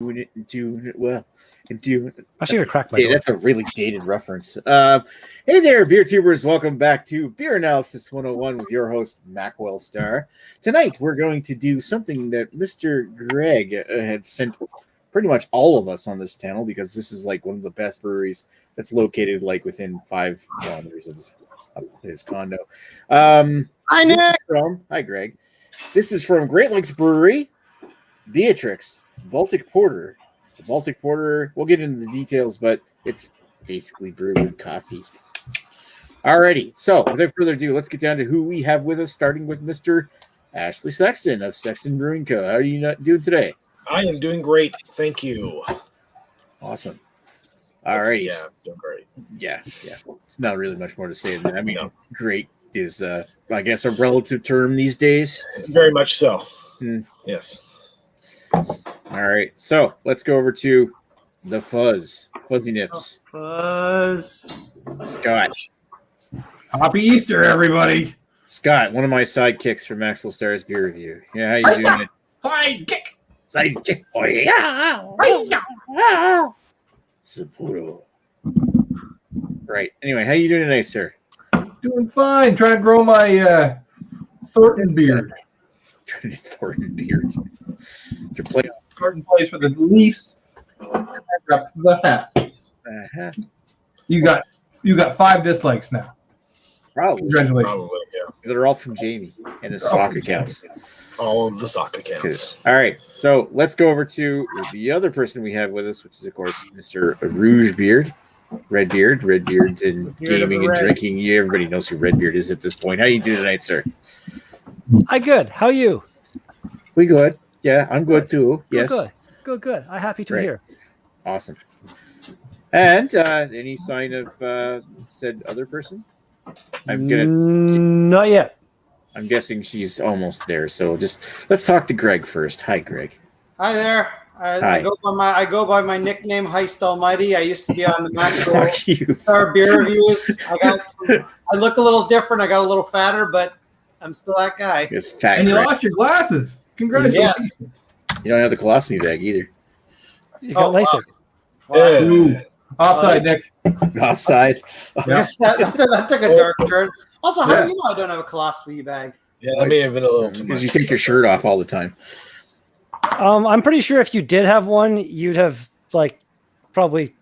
doing it well. And doing Actually, gonna crack my door. That's a really dated reference. Hey there, beer tubers. Welcome back to Beer Analysis 101 with your host, Maxwell Starr. Tonight, we're going to do something that Mr. Greg had sent pretty much all of us on this channel because this is like one of the best breweries that's located like within 5 kilometers of his condo. Hi, Nick. Hi, Greg. This is from Great Lakes Brewery, Beatrix, Baltic Porter. The Baltic Porter, we'll get into the details, but it's basically brewed with coffee. Alrighty, so without further ado, let's get down to who we have with us, starting with Mr. Ashley Sexton of Sexton Brewing Co. How are you doing today? I am doing great, thank you. Awesome. Alrighty. Yeah, it's doing great. Yeah. There's not really much more to say than that. I mean, great is, I guess, a relative term these days. Very much so. Yes. All right, so let's go over to the Fuzzy Nips. Fuzz. Scott. Happy Easter, everybody. Scott, one of my sidekicks for Maxwell Starr's beer review. Yeah, how you doing? Sidekick. Oh, yeah. Sapporo. Right. Anyway, how you doing tonight, sir? Doing fine. Trying to grow my Thornton beard. Thornton beard. You're playing Starting place for the Leafs. Up the Hats. Uh-huh. You got 5 dislikes now. Probably. Congratulations. Probably, yeah. They're all from Jamie and his sock accounts. All of the sock accounts. All right, so let's go over to the other person we have with us, which is, of course, Mr. Rougebeard. Redbeard, and gaming and drinking. Everybody knows who Redbeard is at this point. How you doing tonight, sir? I'm good. How are you? We good. Yeah, I'm good too. Yes. Good. I'm happy to hear. Awesome. And any sign of said other person? Not yet. I'm guessing she's almost there. So let's talk to Greg first. Hi, Greg. Hi there. I go by my nickname, Heist Almighty. I used to be on the Maxwell Starr beer reviews. I look a little different. I got a little fatter, but I'm still that guy. And you lost your glasses. Congratulations. Yes. You don't have the colostomy bag either. You got LASIK. Ooh. Offside, Nick. Offside. That took a dark turn. Also, how do you know I don't have a colostomy bag? Yeah, that may have been a little too much. Because you take your shirt off all the time. I'm pretty sure if you did have one, you'd have probably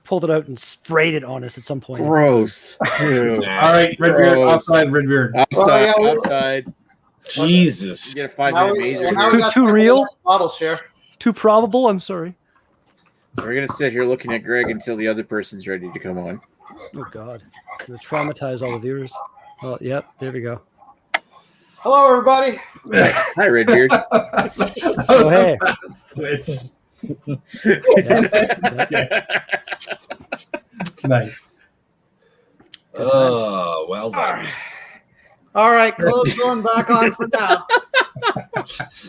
pulled it out and sprayed it on us at some point. Gross. Ew. All right, Redbeard. Offside, Redbeard. Offside. Jesus. You get a 5-minute major. Too real? Bottle share. Too probable? I'm sorry. So we're going to sit here looking at Greg until the other person's ready to come on. Oh, God. I'm going to traumatize all the viewers. Well, yep, there we go. Hello, everybody. Hi, Redbeard. Oh, hey. Switch. Yep. Nice. Oh, well done. All right, clothes going back on for now.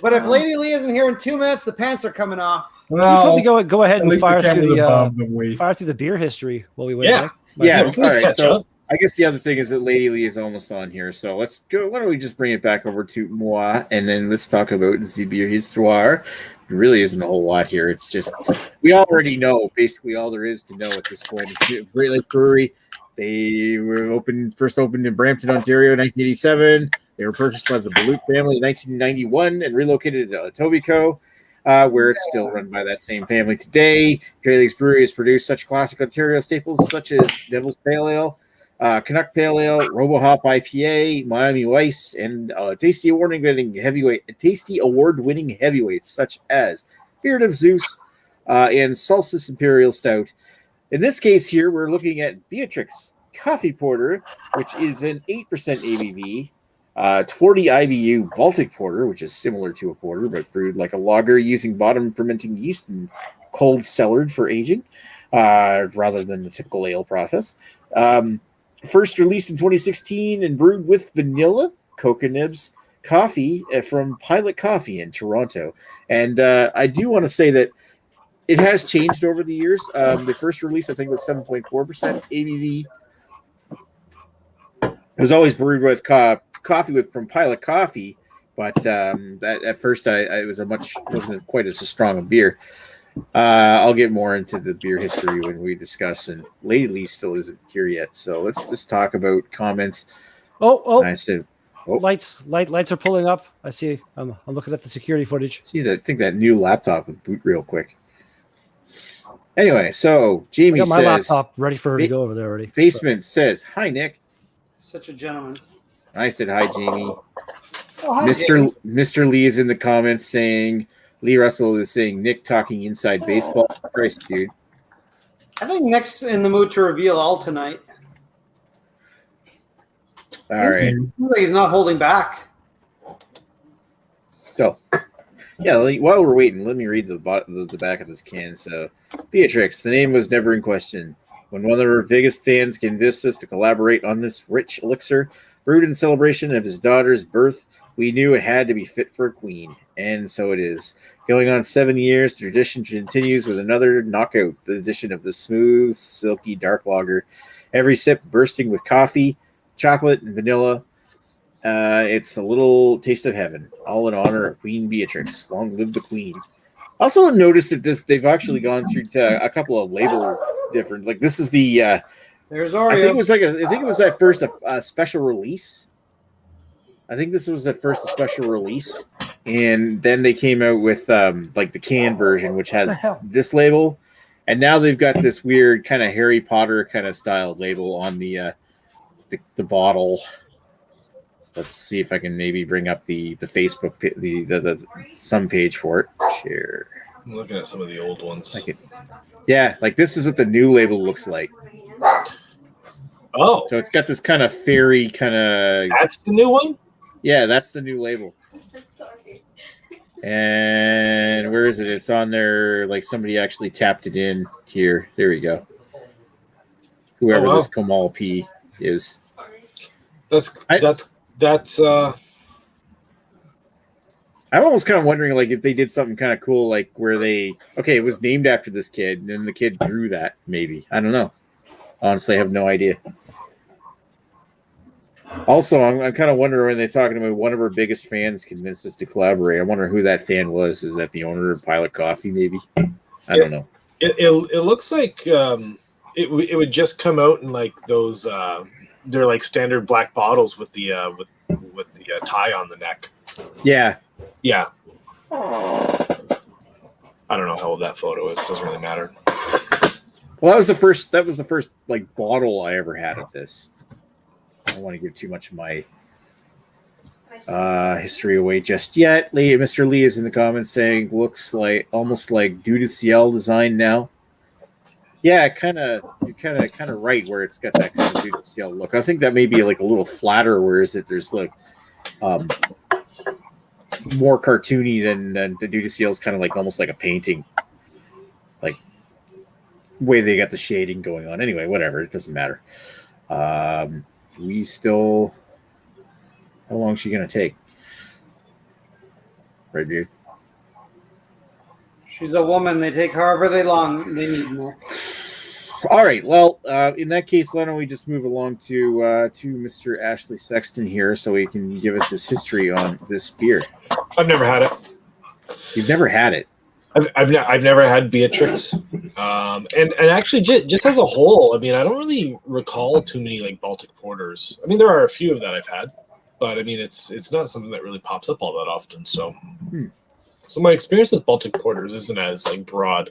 But if Lady Leah isn't here in 2 minutes, the pants are coming off. Well, You probably go ahead and fire through the the beer history while we wait. Yeah. Yeah, All right. So I guess the other thing is that Lady Lee is almost on here. So let's go. Why don't we just bring it back over to moi, and then let's talk about the beer histoire. There really isn't a whole lot here. It's just we already know basically all there is to know at this point. Great Lake Brewery. They were first opened in Brampton, Ontario in 1987. They were purchased by the Baltic family in 1991 and relocated to Etobicoke, where it's still run by that same family today. Great Lakes Brewery has produced such classic Ontario staples such as Devil's Pale Ale, Canuck Pale Ale, Robo Hop IPA, Miami Weiss, and tasty award-winning heavyweights such as Beard of Zeus and Solstice Imperial Stout. In this case here, we're looking at Beatrix Coffee Porter, which is an 8% ABV, 40 IBU Baltic Porter, which is similar to a porter, but brewed like a lager using bottom fermenting yeast and cold cellared for aging, rather than the typical ale process. First released in 2016 and brewed with vanilla, cocoa nibs, coffee from Pilot Coffee in Toronto. And I do want to say that it has changed over the years. The first release, I think, was 7.4% ABV. It was always brewed with coffee from Pilot Coffee but at first I wasn't quite as strong a beer. I'll get more into the beer history when we discuss, and Lately still isn't here yet. So let's just talk about comments. Oh! I said, lights are pulling up. I see. I'm looking at the security footage. I think that new laptop would boot real quick. Anyway, so Jamie I got my says, laptop ready for her to go over there already. Basement says, "Hi Nick." Such a gentleman. I said, "Hi Jamie." Oh, hi, Jamie. Mr. Lee is in the comments saying, Lee Russell is saying, Nick talking inside baseball. Christ, dude. I think Nick's in the mood to reveal all tonight. All right. Seems like he's not holding back. So, yeah, while we're waiting, let me read the back of this can. So, Beatrix, the name was never in question. When one of our biggest fans convinced us to collaborate on this rich elixir, brewed in celebration of his daughter's birth, we knew it had to be fit for a queen. And so it is. Going on 7 years, the tradition continues with another knockout, the addition of the smooth, silky dark lager. Every sip bursting with coffee, chocolate, and vanilla. It's a little taste of heaven, all in honor of Queen Beatrix. Long live the queen. Also noticed that they've actually gone through a couple of label different. Like this is the there's Oreo. I think it was at first a special release. I think this was the first special release, and then they came out with like the can version, which had this label, and now they've got this weird kind of Harry Potter kind of style label on the bottle. Let's see if I can maybe bring up the Facebook the some page for it. Share. I'm looking at some of the old ones. Yeah, like this is what the new label looks like. Oh, so it's got this kind of fairy kind of. That's the new one. Yeah, that's the new label. Sorry. And where is it? It's on there. Like somebody actually tapped it in here. There we go. Whoever this Kamal P is. That's. I'm almost kind of wondering, like, if they did something kind of cool, like where it was named after this kid, and then the kid drew that. Maybe I don't know. Honestly, I have no idea. Also, I'm kind of wondering when they're talking about one of our biggest fans convinced us to collaborate. I wonder who that fan was. Is that the owner of Pilot Coffee? Maybe. I don't know. It looks like it would just come out in like those. They're like standard black bottles with the tie on the neck. Yeah. Yeah. I don't know how old that photo is. It doesn't really matter. Well, that was the first like bottle I ever had of this. I don't want to give too much of my history away just yet. Mr. Lee is in the comments saying looks like almost like Due to Ciel design now. Yeah, you're kind of right where it's got that kind of Due to Ciel look. I think that may be like a little flatter, whereas there's like more cartoony than the Due to Ciel is kind of like almost like a painting, like way they got the shading going on. Anyway, whatever, it doesn't matter. We still. How long is she gonna take? Right, dude. She's a woman. They take however long they need, Nick. All right. Well, in that case, why don't we just move along to Mr. Ashley Sexton here, so he can give us his history on this beer. I've never had it. You've never had it. I've never had Beatrix, and actually just as a whole, I mean, I don't really recall too many like Baltic Porters. I mean, there are a few that I've had, but I mean, it's not something that really pops up all that often. So, so my experience with Baltic Porters isn't as like broad,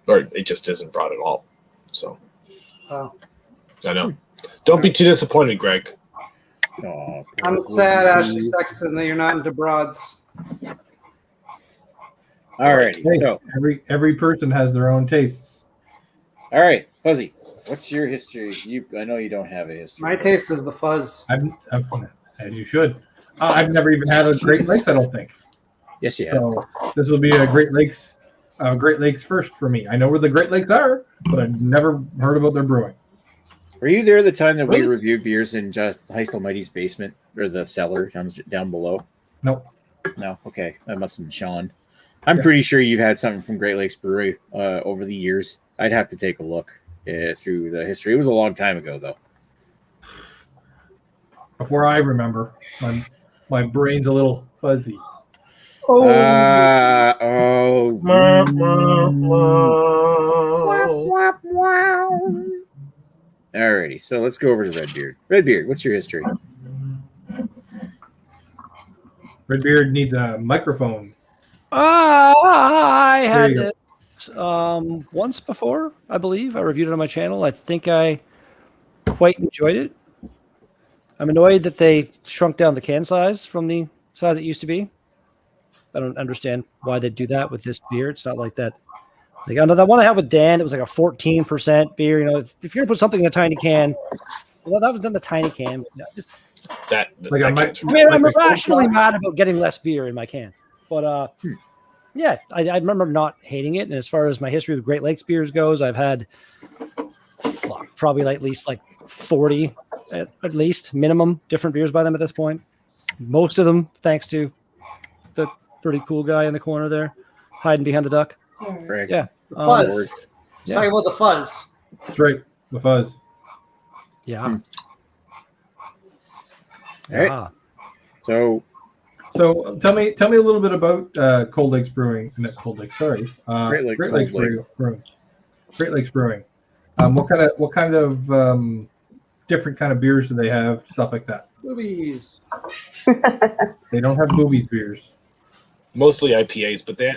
or it just isn't broad at all. So, I know. Don't be too disappointed, Greg. Oh, I'm sad, Ashley Sexton, that you're not into broads. All right. Hey, So every person has their own tastes. all right, Fuzzy, what's your history? I know you don't have a history. My taste is the fuzz. As you should. I've never even had a Great Lakes, I don't think. Yes, you have. So this will be a Great Lakes first for me. I know where the Great Lakes are, but I've never heard about their brewing. Were you there the time that we reviewed beers in just Heist Almighty's basement or the cellar down below? Nope. No. Okay, that must have been Sean. I'm pretty sure you've had something from Great Lakes Brewery over the years. I'd have to take a look through the history. It was a long time ago, though. Before I remember, My brain's a little fuzzy. Alrighty, so let's go over to Redbeard. Redbeard, what's your history? Redbeard needs a microphone. I had There this once before, I believe. I reviewed it on my channel. I think I quite enjoyed it. I'm annoyed that they shrunk down the can size from the size it used to be. I don't understand why they do that with this beer. It's not like that. Like I know that one I had with Dan, it was like a 14% beer. You know, if you're gonna put something in a tiny can, well, that was in the tiny can. I'm irrationally mad about getting less beer in my can. But yeah, I remember not hating it. And as far as my history with Great Lakes beers goes, I've had probably at least 40 at least minimum different beers by them at this point. Most of them thanks to the pretty cool guy in the corner there hiding behind the duck. Right. Yeah. The fuzz. Yeah. Talking about the fuzz. That's right. The fuzz. Yeah. All right. So tell me a little bit about Cold Lakes Brewing. Not Cold Lakes, sorry. Great Lakes Brewing. Great Lakes Brewing. What kind of different kind of beers do they have? Stuff like that. Boobies. They don't have boobies beers. Mostly IPAs, but they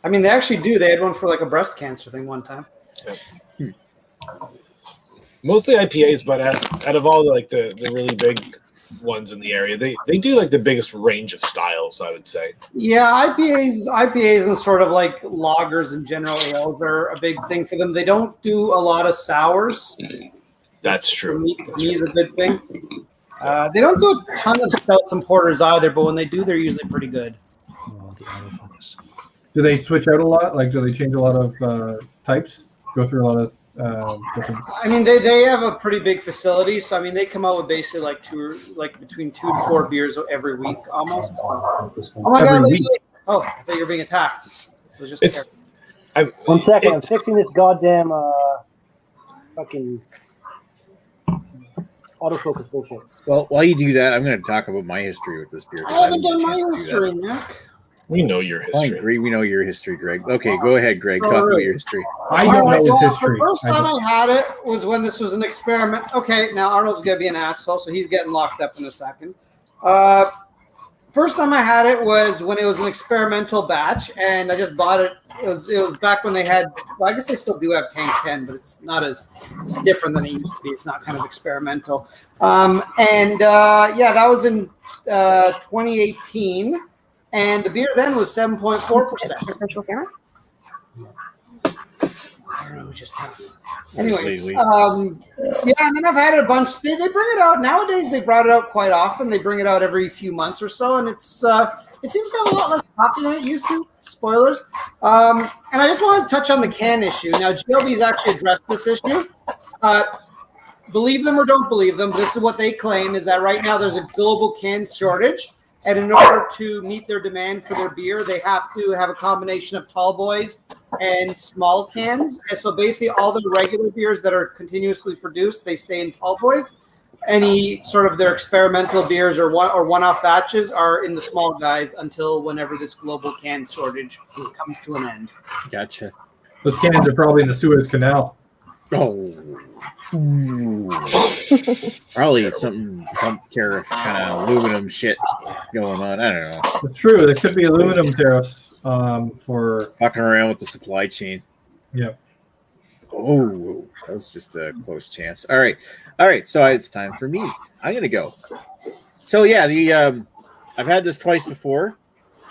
they actually do. They had one for a breast cancer thing one time. Yeah. Mostly IPAs, but out of all the really big ones in the area, they do the biggest range of styles, I would say. Yeah, IPAs and sort of lagers and general ales are a big thing for them. They don't do a lot of sours. That's true. For me is a good thing. They don't do a ton of stouts and porters either, but when they do, they're usually pretty good. Do they switch out a lot? Do they change a lot of types? Go through a lot of different... they have a pretty big facility, so they come out with basically between 2 to 4 beers every week almost. Oh my god! Oh, I thought you were being attacked. It was just 1 second. I'm fixing this goddamn fucking autofocus bullshit. Well, while you do that, I'm going to talk about my history with this beer. I haven't done my history, Nick. We know your history. I agree. We know your history, Greg. Okay, go ahead, Greg. Talk about your history. I don't know his history. The first time I had it was when this was an experiment. Okay, now Arnold's going to be an asshole, so he's getting locked up in a second. First time I had it was when it was an experimental batch, and I just bought it. It was back when they had, well, I guess they still do have Tank 10, but it's not as different than it used to be. It's not kind of experimental. That was in 2018. And the beer then was 7.4%. Anyway, and then I've had it a bunch. They bring it out nowadays. They brought it out quite often. They bring it out every few months or so, and it seems to have a lot less coffee than it used to. Spoilers. And I just want to touch on the can issue. Now, GLB's actually addressed this issue. Believe them or don't believe them, this is what they claim, is that right now there's a global can shortage. And in order to meet their demand for their beer, they have to have a combination of tall boys and small cans. And so basically all the regular beers that are continuously produced, they stay in tall boys. Any sort of their experimental beers or one-off batches are in the small guys until whenever this global can shortage comes to an end. Gotcha. Those cans are probably in the Suez Canal. Oh. Probably something Trump tariff kind of aluminum shit going on. I don't know. It's true. There could be aluminum tariffs for fucking around with the supply chain. Yeah. Oh, that was just a close chance. All right. So it's time for me. I'm gonna go. So yeah, I've had this twice before.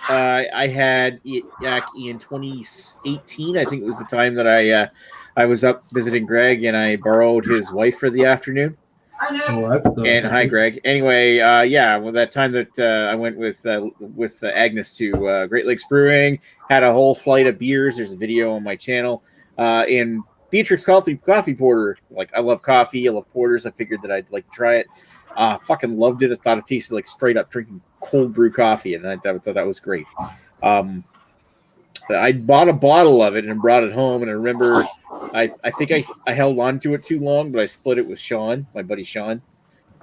I had it back in 2018. I think it was the time that I was up visiting Greg, and I borrowed his wife for the afternoon. And hi, Greg. Anyway, that time that I went with Agnes to Great Lakes Brewing, had a whole flight of beers. There's a video on my channel. And Beatrix coffee porter. I love coffee. I love porters. I figured that I'd like to try it. Fucking loved it. I thought it tasted like straight up drinking cold brew coffee, and I thought that was great. I bought a bottle of it and brought it home, and I remember I think I held on to it too long, but I split it with Sean, my buddy Sean,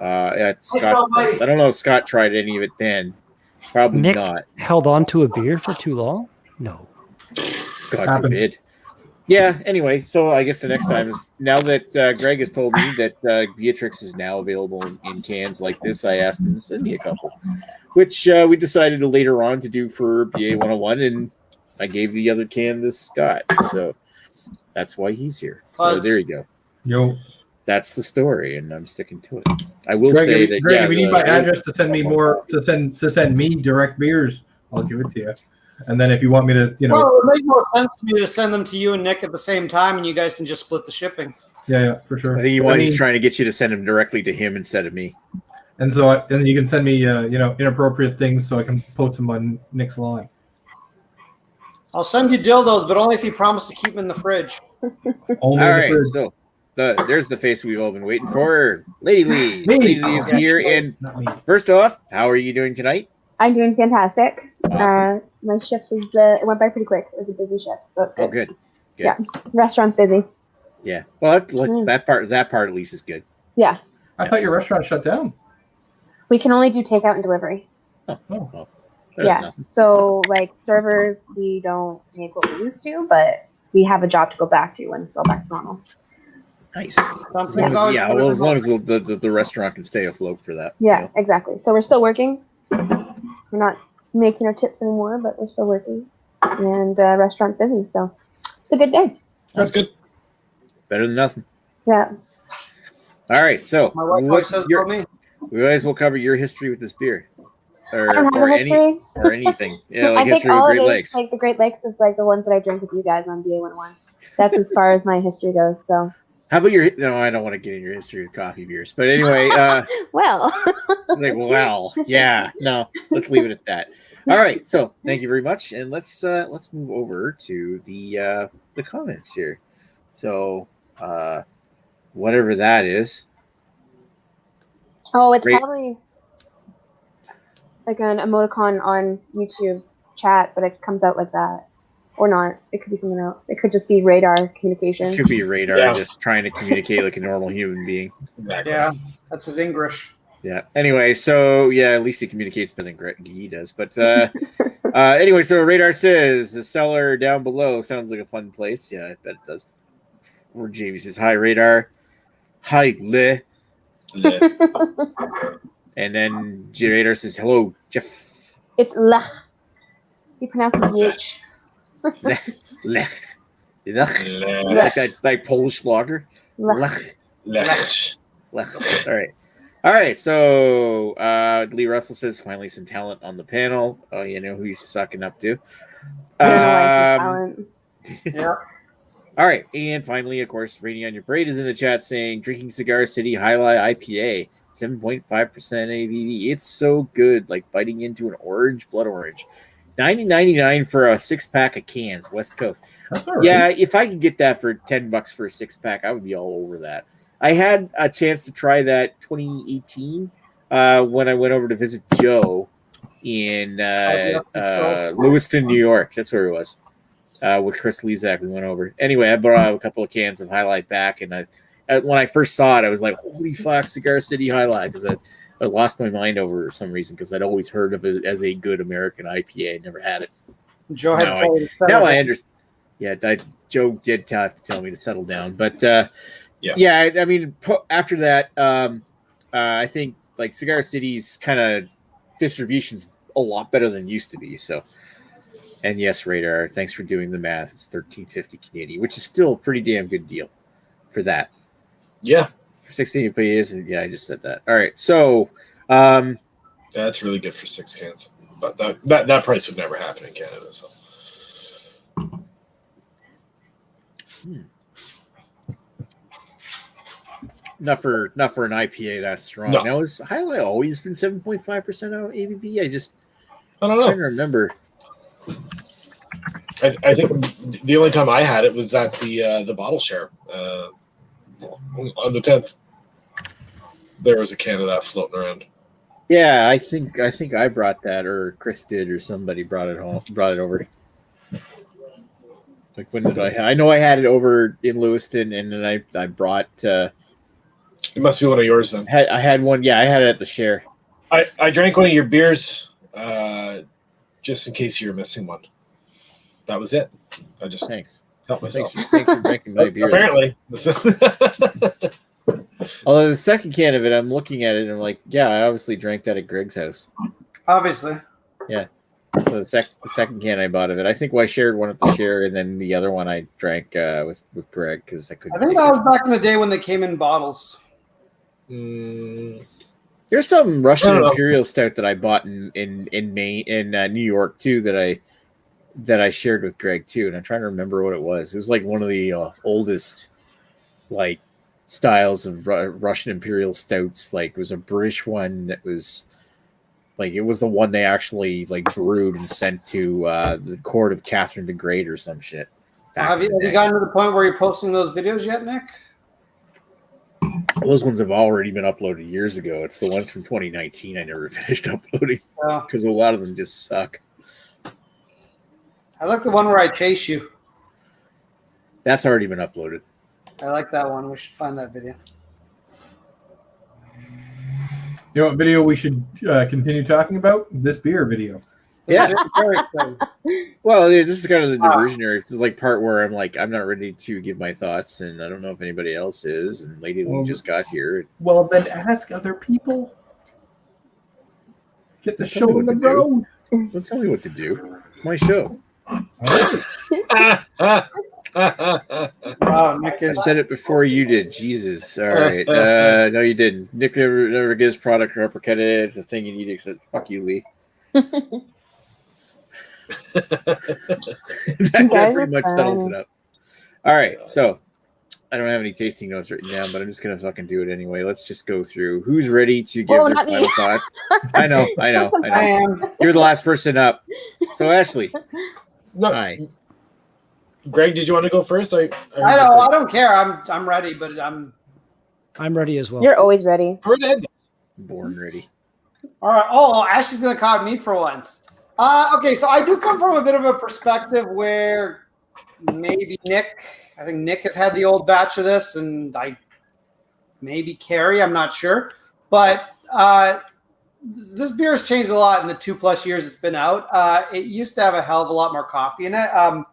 at Scott's place. I don't know if Scott tried any of it then. Probably Nick not. held on to a beer for too long? No. God forbid. Yeah, anyway, so I guess the next time is now that Greg has told me that Beatrix is now available in cans like this, I asked him to send me a couple, which we decided later on to do for BA 101, and I gave the other can to Scott. So that's why he's here. So there you go. Yo. That's the story, and I'm sticking to it. I will Greg, say that, Greg, if you need my address to send me more, to send me direct beers, I'll give it to you. And then if you want me to, Well, it would make more sense for me to send them to you and Nick at the same time, and you guys can just split the shipping. Yeah, for sure. I think he's trying to get you to send them directly to him instead of me. And so, and you can send me, inappropriate things so I can post them on Nick's lawn. I'll send you dildos, but only if you promise to keep them in the fridge. All right, so there's the face we've all been waiting for. Lady Lee. Lady Lee is here. And first off, how are you doing tonight? I'm doing fantastic. Awesome. My shift was it went by pretty quick. It was a busy shift, so it's good. Oh, good. Yeah, restaurant's busy. Yeah, well, that part at least is good. Yeah. I thought your restaurant shut down. We can only do takeout and delivery. Oh. Yeah. Nothing. So like servers, we don't make what we used to, but we have a job to go back to when it's all back to normal. Nice. As long as the restaurant can stay afloat for that. Yeah, exactly. So we're still working. We're not making our tips anymore, but we're still working. And restaurant's busy, so it's a good day. That's good. Better than nothing. Yeah. All right, so My wife always says about me. We always will cover your history with this beer. I don't have a history. Or anything. Yeah, like I think history of all Great it is, Lakes. like the Great Lakes is like the ones that I drank with you guys on BA 101. That's as far as my history goes. So how about your? No, I don't want to get in your history with coffee beers. But anyway, well, it's like, well, yeah, no, let's leave it at that. All right, so thank you very much, and let's move over to the comments here. So, whatever that is. Oh, it's probably like an emoticon on YouTube chat, but it comes out like that. Or not. It could be something else. It could just be radar communication. It could be radar just trying to communicate like a normal human being. Exactly. Yeah, that's his English. Yeah. Anyway, so yeah, at least he communicates better than he does. But anyway, so radar says the cellar down below sounds like a fun place. Yeah, I bet it does. Or Jamie says, "Hi, radar." Hi, Le. And then radar says, "Hello, Jeff." It's la. You pronounce it BH. Lech. Like Polish lager. Lech. All right. So Lee Russell says finally some talent on the panel. Oh, you know who he's sucking up to. Talent. Yeah. All right, and finally, of course, Rainy on Your Parade is in the chat saying drinking Cigar City Highlight IPA, 7.5% ABV. It's so good, like biting into an blood orange. $90.99 for a 6-pack of cans, West Coast. Right. Yeah, if I could get that for $10 for a 6-pack, I would be all over that. I had a chance to try that 2018 when I went over to visit Joe in Lewiston, New York. That's where it was. With Chris Lezak, we went over. Anyway, I brought a couple of cans of Highlight back, and when I first saw it, I was like, "Holy fuck, Cigar City Highlight!" Because I lost my mind over for some reason because I'd always heard of it as a good American IPA. I never had it. Joe had now I understand. Yeah, Joe did have to tell me to settle down, but yeah. I mean, after that, I think like Cigar City's kind of distribution's a lot better than it used to be. So, and yes, Radar, thanks for doing the math. It's $13.50 Canadian, which is still a pretty damn good deal for that. Yeah. 16 years, yeah, I just said that. All right, so that's really good for 6 cans, but that price would never happen in Canada. So, not for an IPA that strong. No. Now, has Highlight always been 7.5% out ABV? I don't know. I'm trying to remember. I think the only time I had it was at the bottle share on the 10th. There was a can of that floating around. Yeah, I think I brought that, or Chris did, or somebody brought it over. Like when did I know I had it over in Lewiston, and then I brought It must be one of yours then. I had one. Yeah, I had it at the share. I drank one of your beers just in case you were missing one. That was it. I just Thanks. helped myself. Thanks for drinking my beer. Apparently. Although the second can of it, I'm looking at it and I'm like, yeah, I obviously drank that at Greg's house. Obviously. Yeah. So the second can I bought of it, I think I shared one at the share, and then the other one I drank with Greg because I couldn't. I think that was back in the day when they came in bottles. There's some Russian Imperial Stout that I bought in Maine, in New York too, that I shared with Greg too, and I'm trying to remember what it was. It was like one of the oldest like styles of Russian Imperial Stouts. Like it was a British one that was like it was the one they actually like brewed and sent to the court of Catherine the Great or some shit. Have you gotten to the point where you're posting those videos yet, Nick? Those ones have already been uploaded years ago. It's the ones from 2019 I never finished uploading because a lot of them just suck. I like the one where I chase you. That's already been uploaded. I like that one. We should find that video. You know what video we should continue talking about? This beer video. Yeah. Well, this is kind of the diversionary like part where I'm like, I'm not ready to give my thoughts, and I don't know if anybody else is. And Lady Lee just got here. Well, then ask other people. Get the show on the road. Don't tell me what to do. It's my show. Wow, Nick I said it before you did. Jesus. All right. No, you didn't. Nick never gives product replicated. It's a thing you need to accept. Fuck you, Lee. that pretty much settles it up. All right. So I don't have any tasting notes written down, but I'm just going to fucking do it anyway. Let's just go through. Who's ready to give their final thoughts? I know. I am. You're the last person up. So, Ashley. No. Hi. Greg, did you want to go first? I don't care. I'm ready, but I'm ready as well. You're always ready. Born ready. All right. Oh, Ashley's going to copy me for once. Okay, so I do come from a bit of a perspective where maybe I think Nick has had the old batch of this, and maybe Carrie, I'm not sure. But this beer has changed a lot in the 2+ years it's been out. It used to have a hell of a lot more coffee in it. I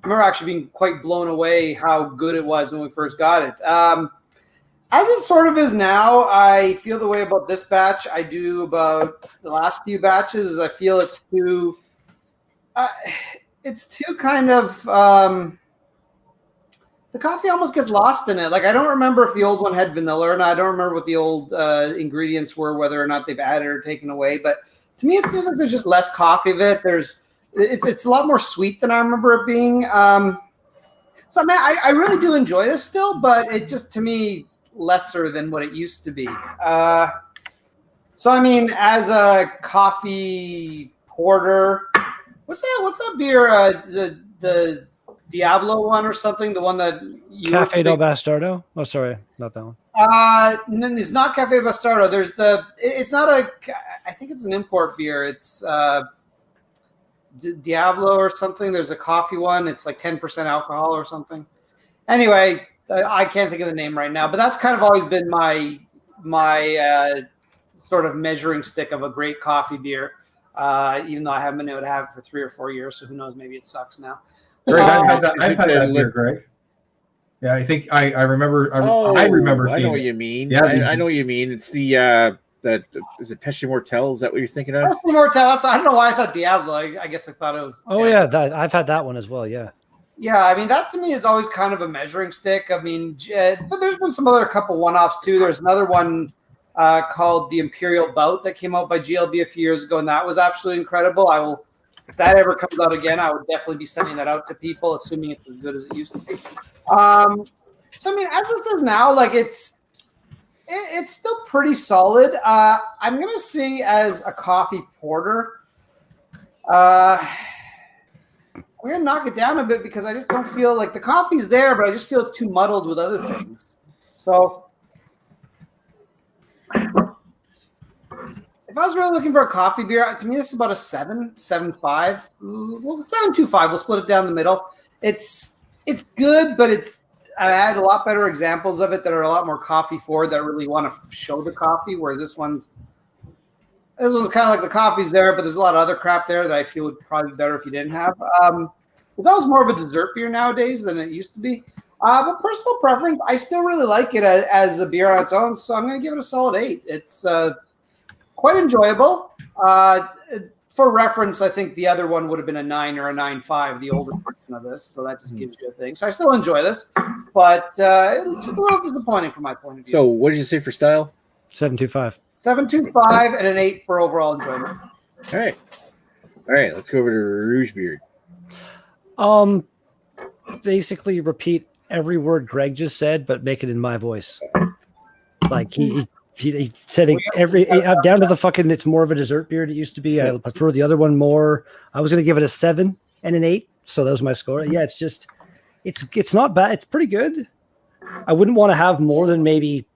remember actually being quite blown away how good it was when we first got it. As it sort of is now, I feel the way about this batch I do about the last few batches. I feel it's too kind of the coffee almost gets lost in it. Like I don't remember if the old one had vanilla or not. I don't remember what the old ingredients were, whether or not they've added or taken away. But to me, it seems like there's just less coffee of it. It's a lot more sweet than I remember it being. So I mean, I really do enjoy this still, but it just to me lesser than what it used to be. So I mean, as a coffee porter, what's that beer? The Diablo one or something? The one that Cafe del Bastardo? Oh, sorry, not that one. No, it's not Cafe Bastardo. It's not I think it's an import beer. It's Diablo or something. There's a coffee one. It's like 10% alcohol or something. Anyway, I can't think of the name right now, but that's kind of always been my sort of measuring stick of a great coffee beer. Even though I haven't been able to have it for 3 or 4 years, so who knows? Maybe it sucks now. Greg, I've had that beer, Greg. Yeah, I think I remember. I remember. I know what you mean. Yeah, I know what you mean. It's the is it Pesce Mortel? Is that what you're thinking of? Pesce Mortel. I don't know why I thought Diablo. I guess I thought it was. Oh yeah, I've had that one as well. Yeah. Yeah, I mean that to me is always kind of a measuring stick. I mean, but there's been some other couple one-offs too. There's another one called the Imperial Bout that came out by GLB a few years ago, and that was absolutely incredible. If that ever comes out again, I would definitely be sending that out to people, assuming it's as good as it used to be. So I mean, as this is now, like it's still pretty solid. I'm gonna say as a coffee porter, I'm gonna knock it down a bit because I just don't feel like the coffee's there, but I just feel it's too muddled with other things. So if I was really looking for a coffee beer, to me this is about a 7.5. Well, 7.25. We'll split it down the middle. It's good, but it's had a lot better examples of it that are a lot more coffee forward that really want to show the coffee, whereas this one's kind of like the coffee's there, but there's a lot of other crap there that I feel would probably be better if you didn't have. It's always more of a dessert beer nowadays than it used to be. But personal preference, I still really like it as a beer on its own, so I'm going to give it a solid 8. It's quite enjoyable. For reference, I think the other one would have been a 9 or a 9.5, the older version of this, so that just gives you a thing. So I still enjoy this, but it's just a little disappointing from my point of view. So what did you say for style? 7.25. 7.25 and an 8 for overall enjoyment. All right. Let's go over to Rouge Beard. Basically repeat every word Greg just said, but make it in my voice. Like he said every down to the fucking. It's more of a dessert beer than it used to be. I prefer the other one more. I was going to give it a 7 and an 8, so that was my score. Yeah, it's just it's not bad. It's pretty good. I wouldn't want to have more than maybe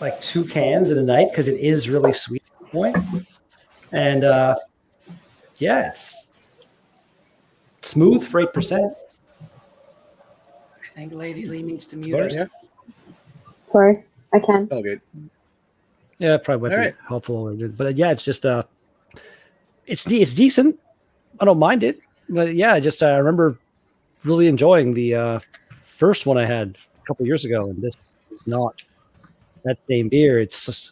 like 2 cans in a night because it is really sweet at the point. And yeah, it's smooth for 8%. I think Lady Lee needs to mute her. Yeah. Sorry, I can. Oh, good. Yeah, it probably would be helpful. But yeah, it's just it's decent. I don't mind it. But yeah, I remember really enjoying the first one I had a couple years ago, and this is not that same beer. It's just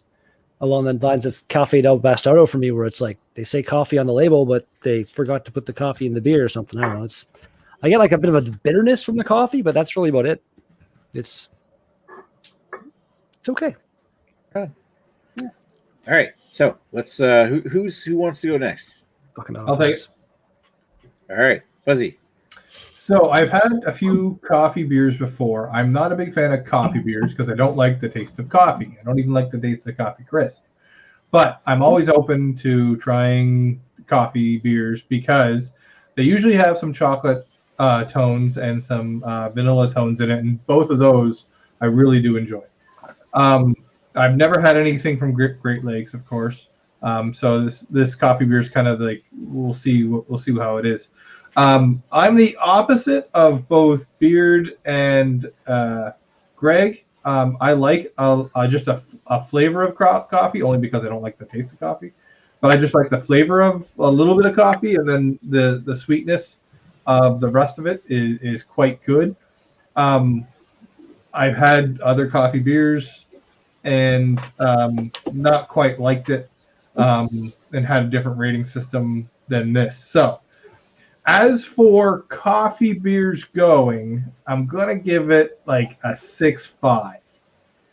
along the lines of Cafe del Bastardo for me, where it's like they say coffee on the label, but they forgot to put the coffee in the beer or something. I don't know. I get like a bit of a bitterness from the coffee, but that's really about it. It's okay. Yeah. All right. So let's who wants to go next? I'll take it. All right, Fuzzy. So I've had a few coffee beers before. I'm not a big fan of coffee beers because I don't like the taste of coffee. I don't even like the taste of coffee crisp. But I'm always open to trying coffee beers because they usually have some chocolate tones and some vanilla tones in it, and both of those I really do enjoy. I've never had anything from Great Lakes, of course. So this coffee beer is kind of like we'll see how it is. I'm the opposite of both Beard and Greg. I like just a flavor of coffee only because I don't like the taste of coffee, but I just like the flavor of a little bit of coffee, and then the sweetness of the rest of it is quite good. I've had other coffee beers and not quite liked it, and had a different rating system than this. So as for coffee beers going, I'm going to give it like a 6.5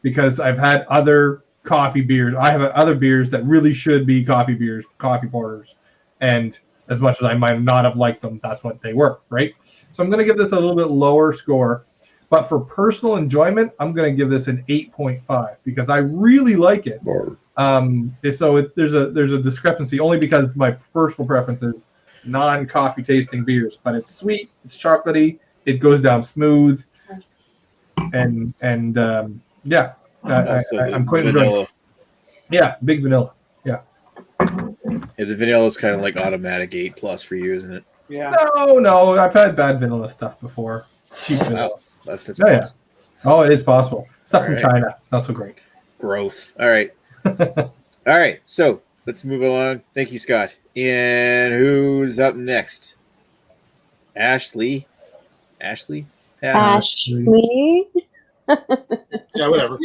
because I've had other coffee beers. I have other beers that really should be coffee beers, coffee porters, and as much as I might not have liked them, that's what they were, right? So I'm going to give this a little bit lower score. But for personal enjoyment, I'm going to give this an 8.5 because I really like it. So there's a discrepancy only because my personal preference is non-coffee tasting beers. But it's sweet, it's chocolatey, it goes down smooth, and yeah, I'm quite enjoying it. Yeah, big vanilla. Yeah. Yeah, the vanilla is kind of like automatic 8+ for you, isn't it? Yeah. No, I've had bad vanilla stuff before. Cheap vanilla. That's possible. Yeah. Oh, it is possible. Stuff All from right. China, not so great. Gross. All right. All right. So let's move along. Thank you, Scott. And who's up next? Ashley. Ashley. Yeah, whatever.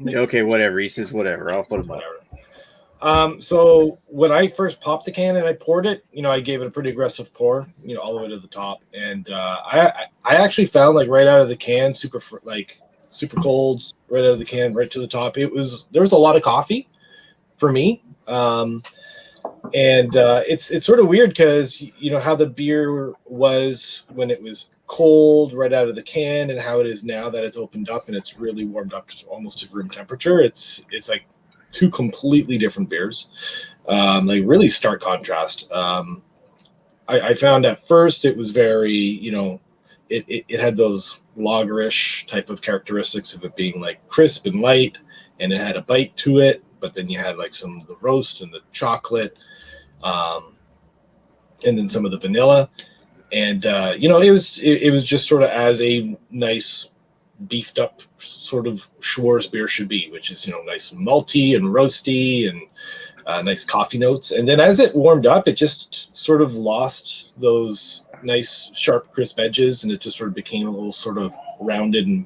Okay, whatever. He says whatever. I'll put him up. So when I first popped the can and I poured it, I gave it a pretty aggressive pour, all the way to the top. And I actually found like right out of the can, super cold, right out of the can, right to the top. There was a lot of coffee for me. It's sort of weird because how the beer was when it was cold right out of the can and how it is now that it's opened up and it's really warmed up to almost to room temperature. It's like two completely different beers, like really stark contrast. I found at first it was very, it had those lagerish type of characteristics of it being like crisp and light, and it had a bite to it. But then you had like some of the roast and the chocolate, and then some of the vanilla, and it was just sort of as a nice beefed up sort of Schwarz beer should be, which is, nice and malty and roasty and nice coffee notes. And then as it warmed up, it just sort of lost those nice sharp crisp edges, and it just sort of became a little sort of rounded and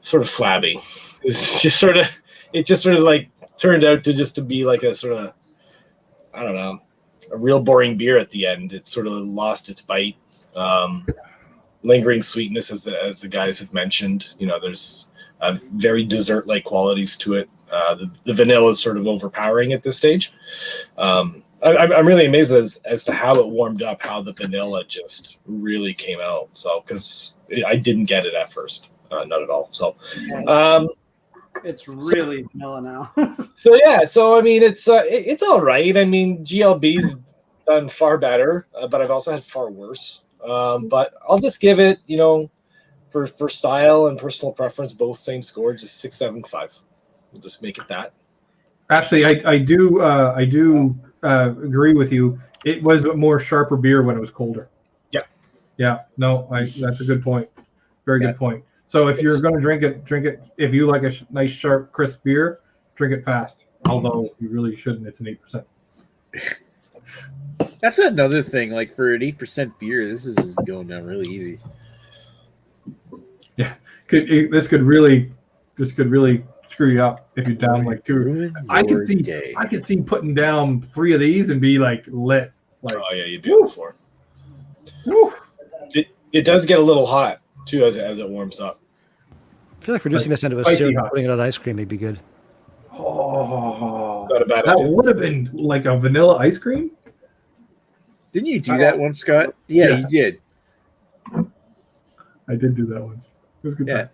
sort of flabby. It just sort of like turned out to be like a sort of, I don't know, a real boring beer at the end. It sort of lost its bite. Lingering sweetness, as the guys have mentioned. There's very dessert-like qualities to it. The vanilla is sort of overpowering at this stage. I'm really amazed as to how it warmed up, how the vanilla just really came out. So, because I didn't get it at first, not at all. So, it's really vanilla now. So I mean, it's all right. I mean, GLB's done far better, but I've also had far worse. But I'll just give it, for style and personal preference, both same score, just 6.75. We'll just make it that. Actually, I do agree with you. It was a more sharper beer when it was colder. Yeah. No, that's a good point. Very good point. So if you're going to drink it. If you like a nice, sharp, crisp beer, drink it fast. Although you really shouldn't. It's an 8%. That's another thing. Like for an 8% beer, this is going down really easy. Yeah, this could really screw you up if you're down like 2. I could see putting down 3 of these and be like lit. Like, oh yeah, you'd be on the floor. Woo. It does get a little hot too as it warms up. I feel like reducing this into a syrup, putting it on ice cream would be good. Oh, not a bad that idea. would have been like a vanilla ice cream. Didn't you do that once, Scott? Yeah, you did. I did do that once. It was good. Yeah,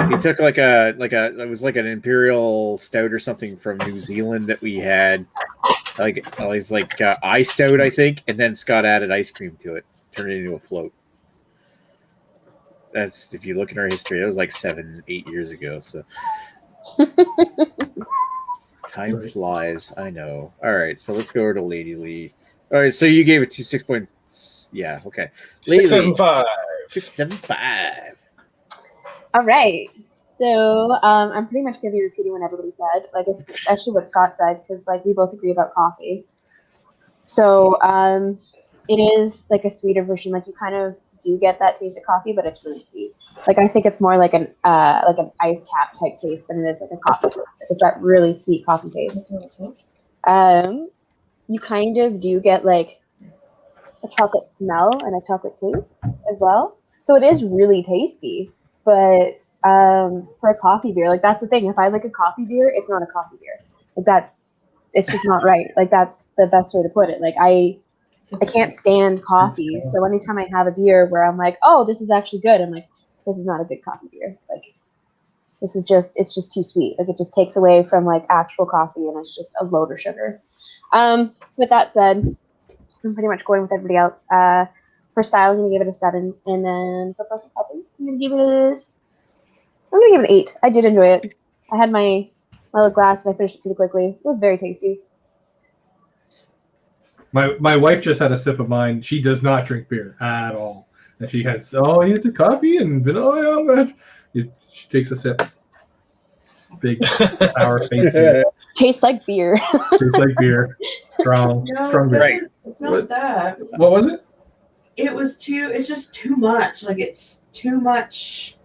he took it was like an imperial stout or something from New Zealand that we had, like always like ice stout, I think, and then Scott added ice cream to it, turned it into a float. That's, if you look in our history, that was like 7-8 years ago. So time flies. I know. All right, so let's go over to Lady Lee. All right, so you gave it 6 points. Yeah, okay. 6.75. 6.75. All right. So I'm pretty much going to be repeating what everybody said, like especially what Scott said, because like we both agree about coffee. So it is like a sweeter version. Like you kind of do get that taste of coffee, but it's really sweet. Like I think it's more like an ice cap type taste than it is like a coffee taste. It's that really sweet coffee taste. You kind of do get like a chocolate smell and a chocolate taste as well. So it is really tasty. But for a coffee beer, like that's the thing. If I like a coffee beer, it's not a coffee beer. Like it's just not right. Like that's the best way to put it. Like I can't stand coffee. So anytime I have a beer where I'm like, oh, this is actually good, I'm like, this is not a good coffee beer. Like it's just too sweet. Like it just takes away from like actual coffee, and it's just a load of sugar. With that said, I'm pretty much going with everybody else. For style, I'm gonna give it a 7, and then for personal preference, I'm gonna give it an 8. I did enjoy it. I had my little glass and I finished it pretty quickly. It was very tasty. My wife just had a sip of mine. She does not drink beer at all, and she had you had the coffee and vanilla. She takes a sip. Big sour face. Tastes like beer. Tastes like beer. Strong beer. Right. It's not that. What was it? It's just too much. Like it's too much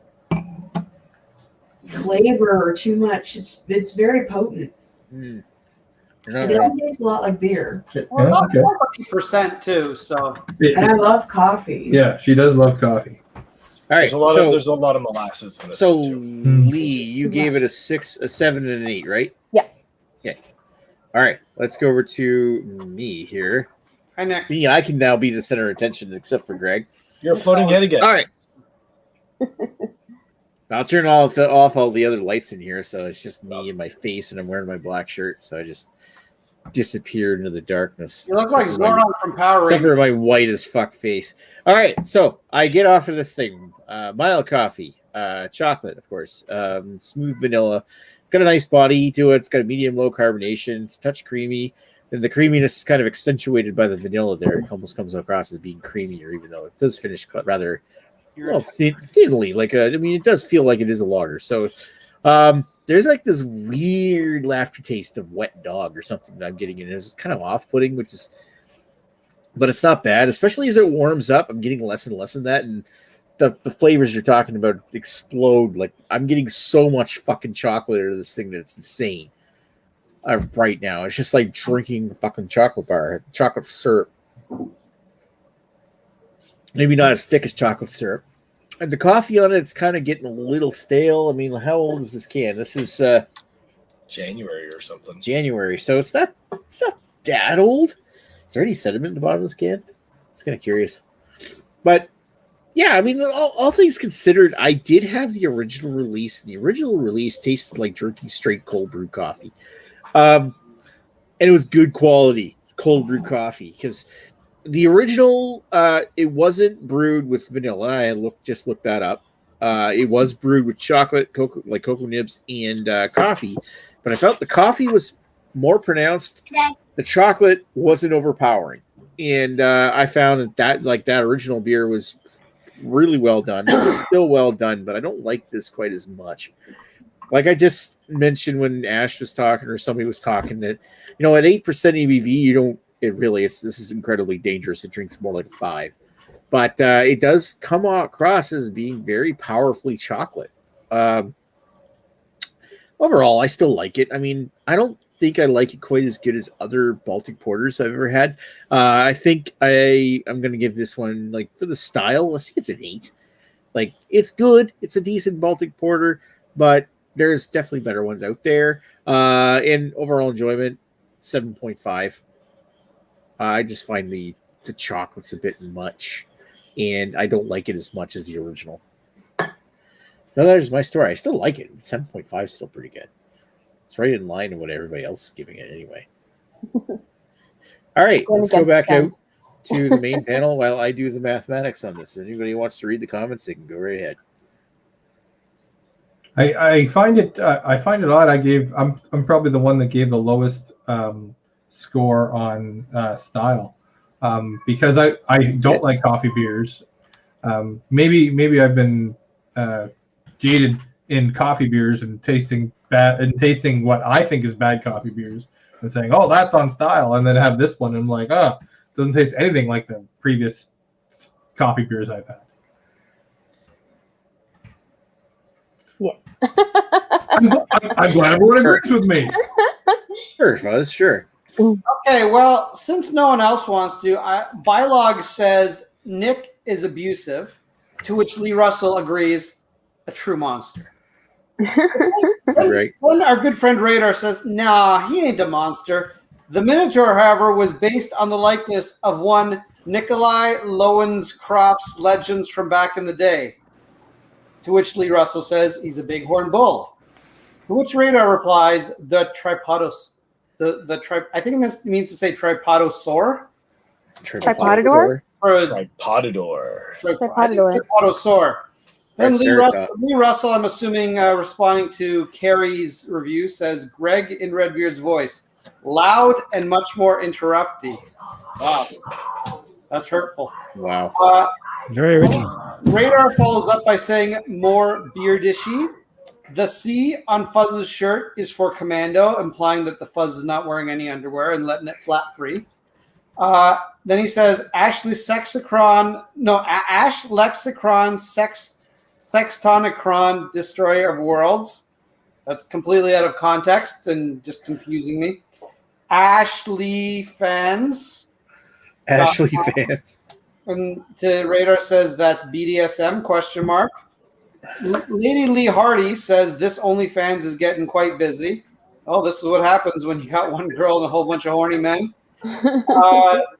flavor or too much. It's very potent. Mm. It tastes a lot like beer. Well, it's 40% too, so. And I love coffee. Yeah, she does love coffee. All right, there's a lot of molasses in this. So too. Lee, you gave it a 6, a 7, and an 8, right? Yeah. Yeah. All right, let's go over to me here. Hi, Nick. Me, I can now be the center of attention, except for Greg. You're floating head again. All right. I'll turn off all the other lights in here, so it's just me and my face, and I'm wearing my black shirt, so I just disappeared into the darkness. You look like Zordon from Power Rangers. Except for my white as fuck face. All right, so I get off of this thing. Mild coffee, chocolate, of course, smooth vanilla. It's got a nice body to it. It's got a medium-low carbonation. It's a touch creamy. And the creaminess is kind of accentuated by the vanilla there. It almost comes across as being creamier, even though it does finish rather Well, thinly, I mean, it does feel like it is a lager. So, there's like this weird aftertaste of wet dog or something that I'm getting in. It's kind of off-putting, but it's not bad, especially as it warms up. I'm getting less and less of that, and the flavors you're talking about explode. Like, I'm getting so much fucking chocolate out of this thing that it's insane. Right now, it's just like drinking a fucking chocolate bar, chocolate syrup. Maybe not as thick as chocolate syrup. And the coffee on it's kind of getting a little stale. I mean, how old is this can? This is January or something. January, so it's not that old. Is there any sediment at the bottom of this can? It's kind of curious. But yeah, I mean, all things considered, I did have the original release, and the original release tasted like drinking straight cold brew coffee. And it was good quality cold brew coffee, because the original, it wasn't brewed with vanilla. I just looked that up. It was brewed with chocolate, cocoa nibs, and coffee. But I felt the coffee was more pronounced. The chocolate wasn't overpowering, and I found that original beer was really well done. This is still well done, but I don't like this quite as much. Like I just mentioned when Ash was talking, or somebody was talking, that at 8% ABV, this is incredibly dangerous. It drinks more like a 5, but it does come across as being very powerfully chocolate. Overall, I still like it. I mean, I don't think I like it quite as good as other Baltic Porters I've ever had. I think I'm going to give this one, like, for the style, I think it's an 8. Like, it's good. It's a decent Baltic Porter, but there's definitely better ones out there. And overall enjoyment, 7.5. I just find the chocolate's a bit much, and I don't like it as much as the original. So there's my story. I still like it. 7.5 is still pretty good. It's right in line with what everybody else is giving it anyway. All right, let's go back out to the main panel while I do the mathematics on this. Anybody who wants to read the comments, they can go right ahead. I find it odd. I'm probably the one that gave the lowest score on style, because I don't like coffee beers. Maybe I've been jaded in coffee beers and tasting what I think is bad coffee beers and saying, oh, that's on style, and then have this one and I'm like, it doesn't taste anything like the previous coffee beers I've had. Yeah. I'm glad everyone agrees with me. Sure, Fuzz, sure. Okay, well, since no one else wants to, Bylog says Nick is abusive, to which Lee Russell agrees, a true monster. Right. When our good friend Radar says, nah, he ain't a monster. The Minotaur, however, was based on the likeness of one Nikolai Lowenskroft's legends from back in the day. To which Lee Russell says he's a bighorn bull. To which Radar replies, the tripodos. I think it means to say tripodosaur. Tripodidor? Tripodosaur. Then Lee Russell, I'm assuming, responding to Carrie's review, says, Greg in Redbeard's voice, loud and much more interrupty. Wow. That's hurtful. Wow. Very original. Radar follows up by saying more beardishy. The C on Fuzz's shirt is for commando, implying that the Fuzz is not wearing any underwear and letting it flat free. Then he says, Ash Lexicron, Sextonicron, Destroyer of Worlds. That's completely out of context and just confusing me. Ashley fans. And to Radar says that's BDSM, question mark. Lady Lee Hardy says this OnlyFans is getting quite busy. Oh, this is what happens when you got one girl and a whole bunch of horny men.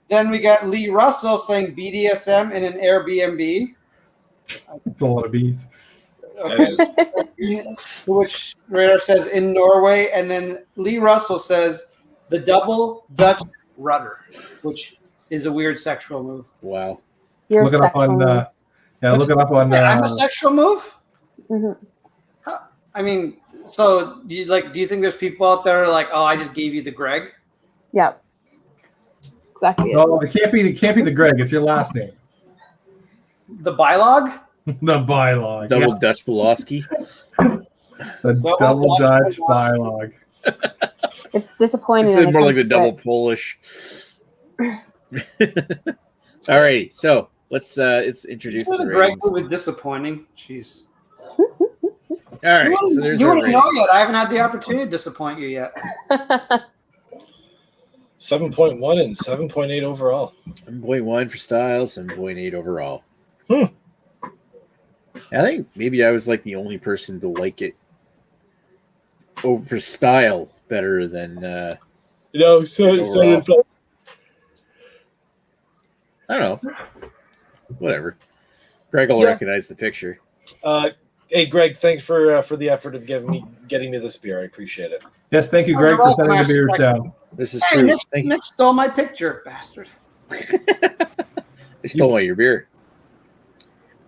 Then we got Lee Russell saying BDSM in an Airbnb. It's a lot of bees. Okay. Which Radar says in Norway. And then Lee Russell says the double Dutch rudder, which is a weird sexual move. Wow. Look it up on I'm a sexual move? Mm-hmm. I mean, so do you think there's people out there like, oh, I just gave you the Greg? Yep. Exactly. No, it can't be the Greg. It's your last name. The Bylog? The bylog. Double Dutch Pulaski. The double Dutch bylog. It's disappointing. This is more like the double Polish. All right, so let's introduce the Greg ratings. was disappointing. Jeez. All right, so there's you our wouldn't know yet. I haven't had the opportunity to disappoint you yet. 7.1 and 7.8 overall. 7.1 for style, 7.8 overall. I think maybe I was like the only person to like it over style better than overall. I don't know. Whatever. Greg will recognize the picture. Hey, Greg, thanks for the effort of getting me this beer. I appreciate it. Yes, thank you, Greg, for sending the beers down. This is true. Nick stole my picture, bastard. I stole your beer.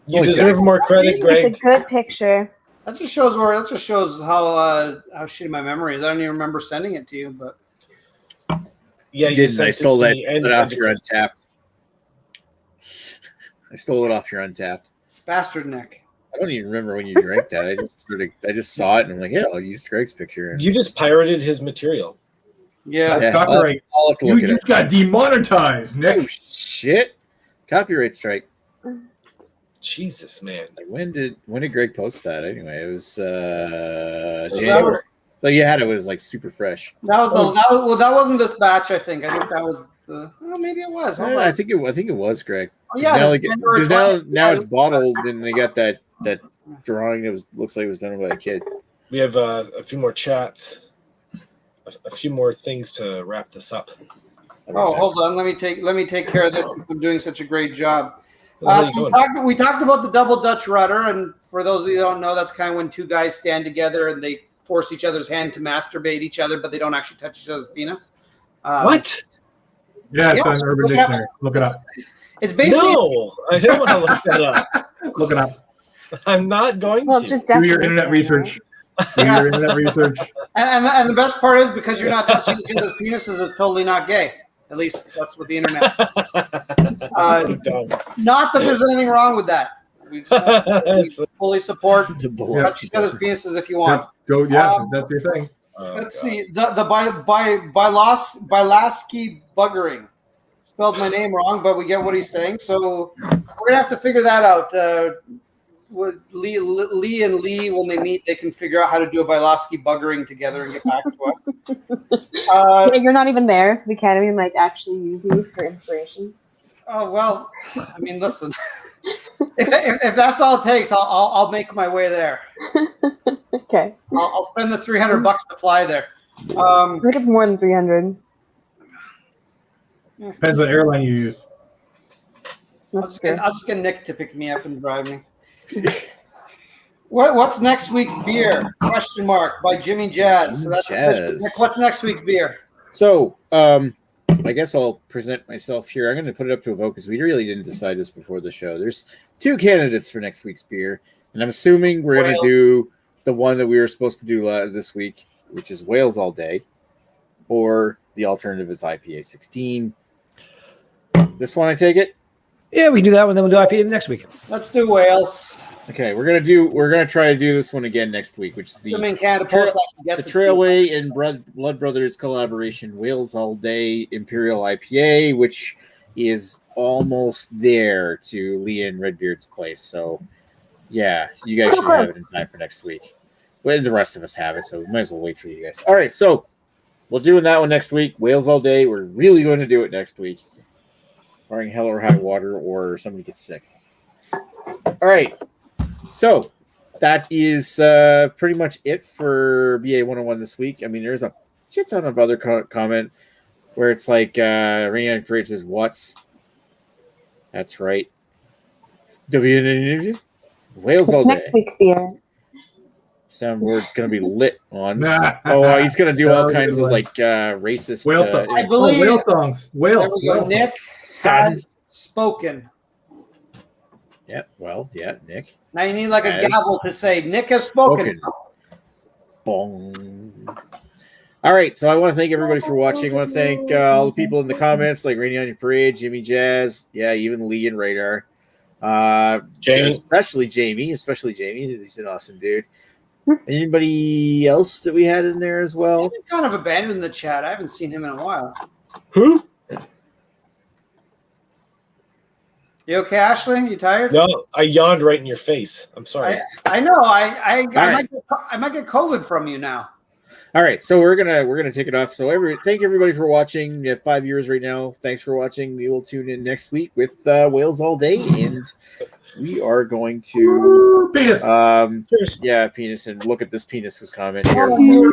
You deserve more credit, Greg. It's a good picture. That just shows how shitty my memory is. I don't even remember sending it to you, but yeah, you didn't. I stole that off your Untapped. I stole it off your Untapped. Bastard, Nick. I don't even remember when you drank that. I just saw it and I'm like, yeah, I'll use Greg's picture. You just pirated his material. Yeah. Copyright. You just got demonetized, Nick. Oh shit! Copyright strike. Jesus, man. When did Greg post that? Anyway, it was January. So you had it was like super fresh. That wasn't this batch. I think that was maybe it was. I think it was Greg. Oh, yeah, because now it's bottled and they got that drawing that looks like it was done by a kid. We have a few more chats, a few more things to wrap this up. Oh, hold on. Let me take care of this. I'm doing such a great job. So we talked about the double Dutch rudder, and for those of you who don't know, that's kind of when two guys stand together and they force each other's hand to masturbate each other, but they don't actually touch each other's penis. What? Yeah, it's on Urban Dictionary. Look it up. It's basically. No, I don't want to look that up. Look it up. I'm not going to. Just do your internet research. Do your internet research. And the best part is because you're not touching each other's penises, it's totally not gay. At least that's what the internet. Not that there's anything wrong with that. We fully support touch each other's penises if you want. That's your thing. Let's see the Bylaski buggering. Spelled my name wrong, but we get what he's saying. So we're gonna have to figure that out. Lee and Lee, when they meet, they can figure out how to do a Bylaski buggering together and get back to us. You're not even there, so we can't even actually use you for inspiration. Oh well, I mean, listen. if that's all it takes, I'll make my way there. Okay. I'll spend the $300 to fly there. I think it's more than 300. Depends what airline you use. I'll just get Nick to pick me up and drive me. What's next week's beer? Question mark by Jimmy Jazz. So that's Nick, what's next week's beer? So I guess I'll present myself here. I'm going to put it up to a vote because we really didn't decide this before the show. There's two candidates for next week's beer, and I'm assuming we're going to do the one that we were supposed to do this week, which is Wales All Day, or the alternative is IPA 16. This one, I take it? Yeah, we can do that one. Then we'll do IPA next week. Let's do Wales. Okay, we're gonna try to do this one again next week, which is the Trailway and Blood Brothers collaboration, Wales All Day Imperial IPA, which is almost there to Leah and Redbeard's place. So, yeah, you guys should have it in time for next week. Well, the rest of us have it, so we might as well wait for you guys. All right, so we're doing that one next week. Wales All Day. We're really going to do it next week, barring hell or high water or somebody gets sick. All right. So that is pretty much it for BA 101 this week. I mean, there's a shit ton of other comment where it's like Rainier Parade says, "What's?" That's right. Wales All Day. Next week's beer. Soundboard's going to be lit on. He's going to do all kinds of racist. I believe whale songs. Whale. Nick has spoken. Yeah. Well, yeah, Nick. Now you need a gavel to say Nick has spoken. Bong. All right, so I want to thank everybody for watching. I want to thank all the people in the comments, like Rainy on Your Parade, Jimmy Jazz, yeah, even Lee and Radar. Jamie. Especially Jamie. He's an awesome dude. Anybody else that we had in there as well? I've been kind of abandoned the chat. I haven't seen him in a while. Who? You okay, Ashley? You tired? No, I yawned right in your face. I'm sorry. I know. I might get COVID from you now. All right, so we're gonna take it off. So thank everybody for watching. We have 5 viewers right now. Thanks for watching. We will tune in next week with Whales All Day, and we are going to penis. penis, and look at this penis's comment here.